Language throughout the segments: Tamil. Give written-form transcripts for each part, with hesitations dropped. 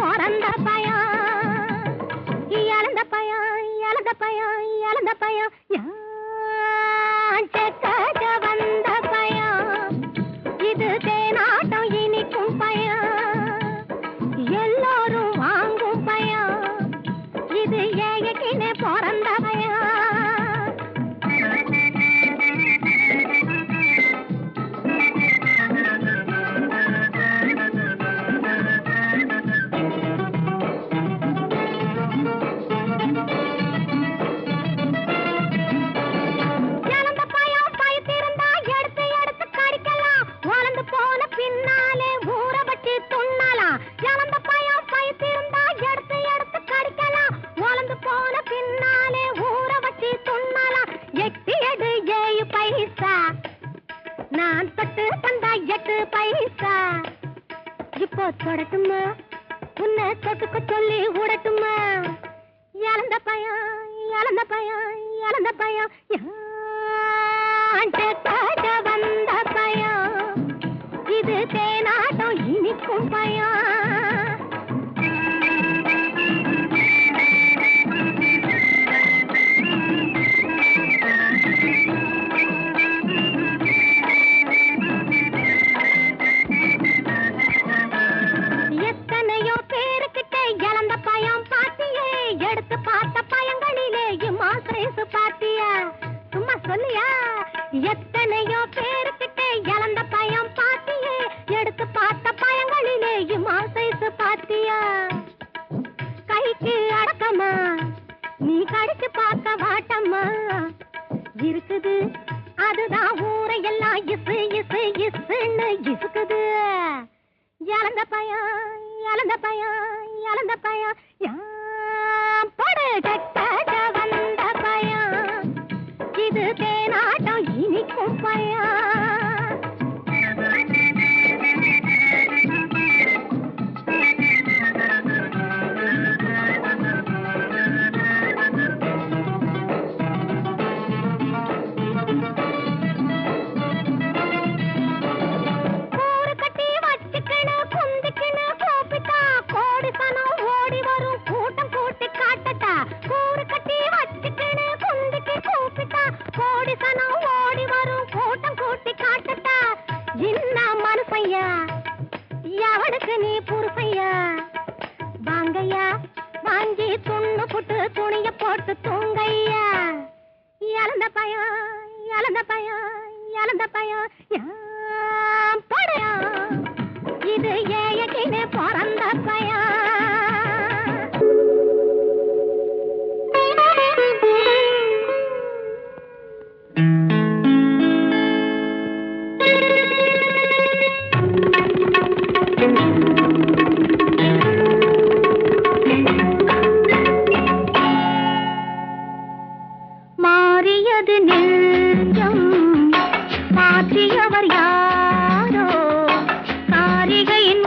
பிறந்த பயம், இழந்த பயம், இழந்த பயம், இழந்த பயம், செக்காக வந்த பயம், இது தேனாட்டம் இனிக்கும் பயம், எல்லோரும் வாங்கும் பயம், இது ஏகினே பிறந்த பயம். நான் தொட்டு தந்தா 8 பைசா, இப்போ தொடட்டுமா உன்னை தொட்டுக்க சொல்லி விடட்டுமா? இழந்த பயம், இழந்த பயம், இழந்த பயம், காட்ட வந்த பயம், இது தேனாட்டம் இனிக்கும் பயம். எத்தனையோ பேருக்கிட்ட இழந்த பயம் பாத்தியே, எடுத்து பார்த்த பயங்களிலே சைஸ் பாத்தியா? கைக்கு அடக்கமா நீ கடிச்சு பார்க்க வாட்டம்மா இருக்குது, அதுதான் ஊரையெல்லாம் இசு இசு இசுன்னு இசுக்குது. இழந்த பயம், இழந்த பயம், இழந்த பயம், படு கட்ட வந்த பயம், இது தேனாட்டம் இனிக்கும் பயம். கூறு கட்டி வச்சுக்கின்னு குந்திக்கின்னு கூப்பிட்டா, கோடி சனம் ஓடி வரும் கூட்டம் கூட்டி காட்டட்டா. கூறு கட்டி வச்சுக்கின்னு குந்திக்கு கூப்பிட்டா, கோடி சனம் ஓடி வரும் கூட்டம் கூட்டி காட்டட்டா. என்ன மனுஷையா எவனுக்கு நீ புருஷையா? வாங்கையா வாங்கி துண்ணு புட்டு துணிய போட்டு தூங்கையா. இழந்த பயம், இழந்த பயம், இழந்த பயம், படையா, இது ஏகினே பிறந்த பயம். மாறியது நெஞ்சம் மாற்றியவர் யாரோ, காரிகையின்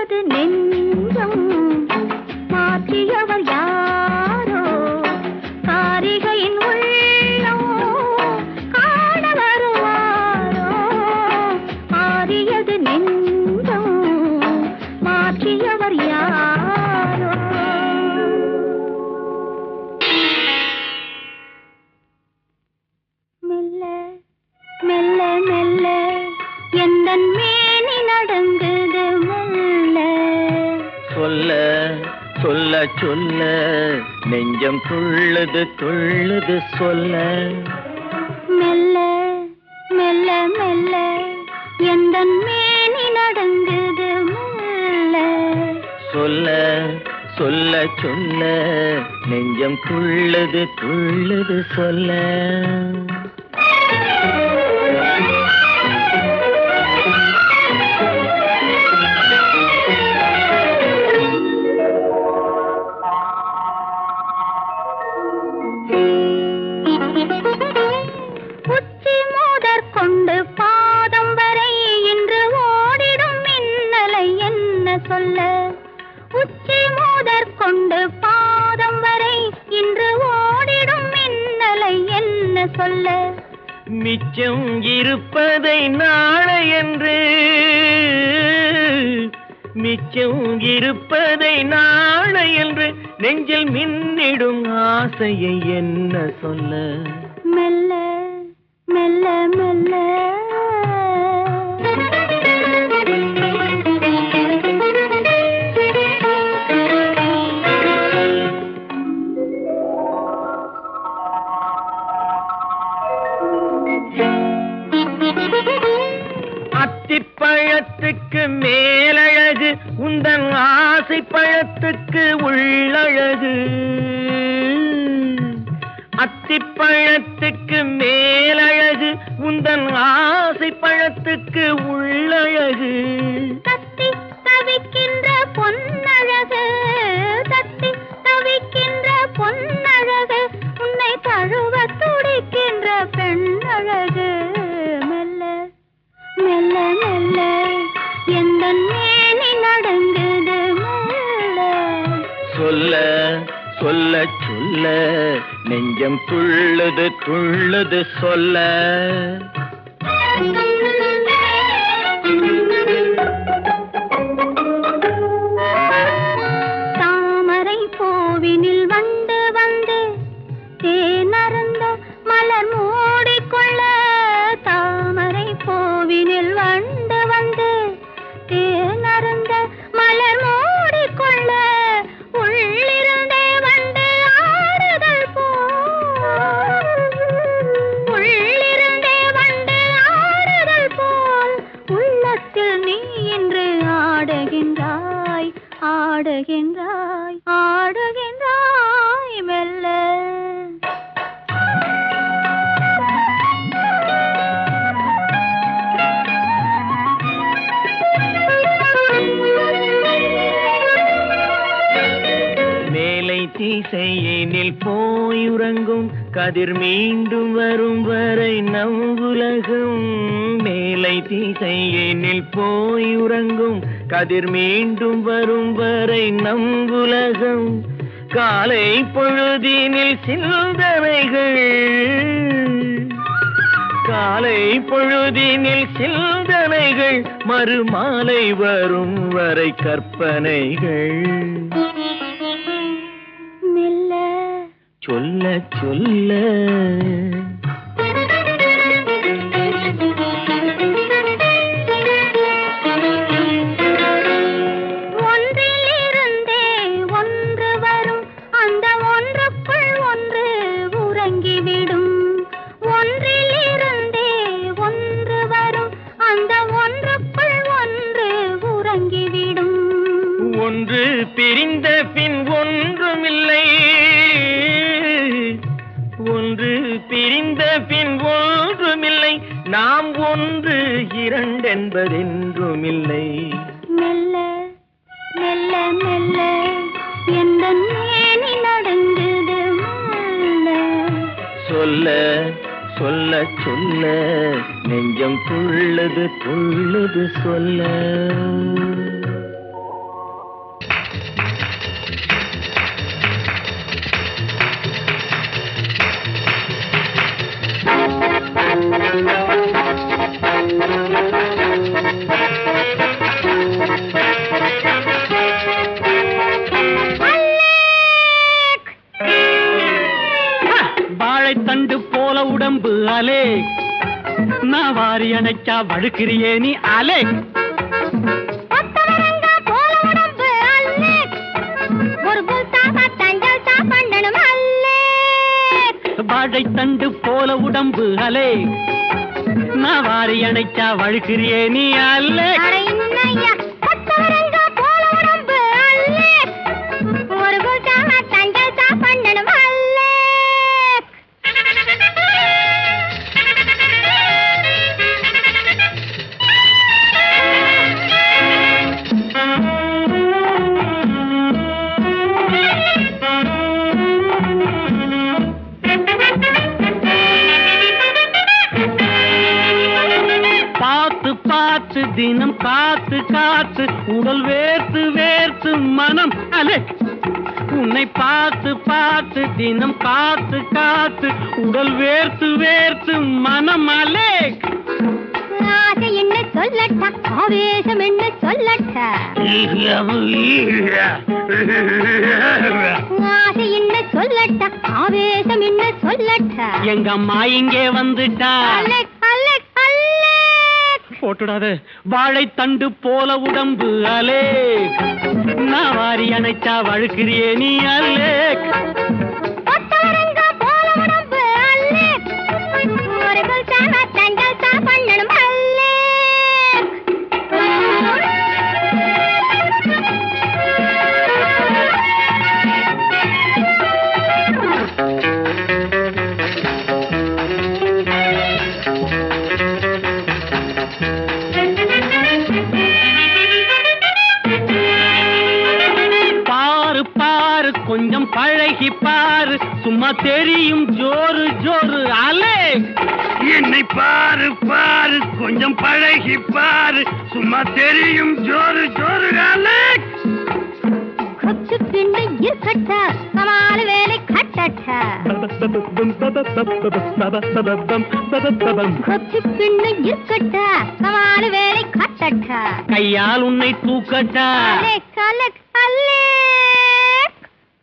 மாறியது நெஞ்சம் மாற்றியவர் யாரோ காரிகையின் உள்ளம் காண வருவாரோ மாறியது நெஞ்சம் மாற்றியவர் யாரோ மெல்ல மெல்ல மெல்ல எந்தன் மேனி நடங்குது மெல்ல சொல்ல சொல்ல சொல்ல நெஞ்சம் துள்ளுது துள்ளுது சொல்ல மெல்ல மெல்ல மெல்ல எந்தன் மேனி நடங்குது மெல்ல சொல்ல சொல்ல சொல்ல நெஞ்சம் துள்ளுது துள்ளுது சொல்ல உச்சி மோதற் கொண்டு பாதம் வரை இன்று ஓடிடும் மின்னலை என்ன சொல்ல உச்சி மோதற் கொண்டு பாதம் வரை இன்று ஓடிடும் மின்னலை என்ன சொல்ல மிச்சம் இருப்பதை நாளை என்று மிச்சம் இருப்பதை நாளை என்று நெஞ்சில் மின்னிடும் ஆசையை என்ன சொல்ல மெல்ல மெல்ல மெல்ல அத்திப்பழத்துக்கு மேலழகு உந்தன் ஆசை பழத்துக்கு உள்ளழகு அத்திப்பழத்துக்கு மேலழகு உந்தன் ஆசை பழத்துக்கு உள்ளழகு தத்தி தவிக்கின்ற பொன்னழகு தத்தி தவிக்கின்ற பொன்னழகு உன்னை தழுவ துடிக்கின்ற பெண்ணழகு மெல்ல மெல்ல மெல்ல எந்தன் மேனி நடங்குது மெல்ல சொல்ல சொல்ல சொல்ல நெஞ்சம் துள்ளுது துள்ளுது சொல்ல தாமரை பூவினில் வண்டு வந்து தேனருந்த மலர் மூடிக்கொள்ள தாமரை பூவினில் வண்டு வந்து தேனருந்த மலர் மூடிக்கொள்ள உள்ளிருந்தே வண்டு ஆடுதல் போல் உள்ளிருந்தே வண்டு ஆடுதல் போல் உள்ளத்தில் நீ இன்று ஆடுகின்றாய் ஆடுகின்றாய் ஆடுகின்றாய் மெல்ல மேலை திசையினில் போயுறங்கும் கதிர் மீண்டும் வரும் வரை நம் உலகம் மேலை திசையினில் போயுறங்கும் கதிர் மீண்டும் வரும் வரை நம் உலகம் காலை பொழுதினில் சிந்தனைகள் காலை பொழுதினில் சிந்தனைகள் மறுமாலை வரும் வரை கற்பனைகள் மெல்ல சொல்ல சொல்ல ஒன்றிலிருந்தே ஒன்று வரும் அந்த ஒன்றுக்குள் ஒன்று உறங்கிவிடும் ஒன்றிலிருந்தே ஒன்று வரும் அந்த ஒன்றுக்குள் ஒன்று உறங்கிவிடும் ஒன்று பிரிந்த பின் ஒன்றுமில்லை ஒன்று பிரிந்த பின் ஒன்றுமில்லை நாம் ஒன்று இரண்டென்பதென்றுமில்லை மெல்ல மெல்ல மெல்ல எந்தன் மேனி நடங்குது மெல்ல சொல்ல சொல்ல சொல்ல நெஞ்சம் துள்ளுது துள்ளுது சொல்ல வாரி அணைச்சா வழுக்கிறியே நீ அலே. கொத்தவரங்கா போல உடம்பு அல்லே, ஒரு புல்சா பத்தஞ்சல் சா பண்ணணும் அல்லே. வாழைத்தண்டு போல உடம்பு அலே, நான் வாரி அணைச்சா வழுக்கிறியே நீ அலே. அட இன்னையா, கொத்தவரங்கா போல உடம்பு அல்லே, ஒரு புல்சா பத்தஞ்சல் சா பண்ணணும் அல்லே. பார்த்து பார்த்து தினம் காத்து காத்து உடல் வேர்த்து வேர்த்து மனம் அலே. உன்னை பார்த்து பார்த்து தினம் காத்து காத்து உடல் வேர்த்து வேர்த்து மனம் அலே. ஆசை என்ன சொல்லட்டா, ஆவேசம் என்ன சொல்லட்டா, ஆசை என்ன சொல்லட்டா, ஆவேசம் என்ன சொல்லட்டா. எங்க அம்மா இங்கே வந்துட்டா. அலெக் அலெக் அலெக், போட்டுடாத வாழைத்தண்டு போல உடம்பு அலே, நான் வாரி அணைச்சா வழுக்கிறியே நீ அலே. கொத்தவரங்கா போல உடம்பு அல்லேக், ஒரு புல்சா பத்தஞ்சல் சா பண்ணணும் அல்லேக். பாரு பாரு கொஞ்சம் பழகி பாரு, சும்மா தெரியும் ஜோரு ஜோரு அலே. என்னை பாரு பாரு கொஞ்சம் பழகி பாரு, சும்மா தெரியும் ஜோரு ஜோரு அலே. கொச்சு பின்னு இருக்கட்டா, கமால் வேலை கட்டட்டா, கொச்சு பின்னு இருக்கட்டா, கமால் வேலை கட்டட்டா. கையால் உன்னை தூக்கட்டா. அலெக் அலெக் அலெக்,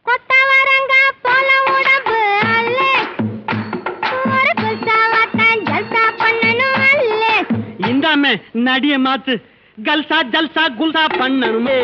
கொத்தவரங்கா போல உடம்பு அல்லேக், ஒரு புல்சா பத்தஞ்சல் சா பண்ணணும் அல்லேக். இந்தாமே நடிய மாத்து, கல்சா ஜல்சா குல்சா பண்ணணுமே.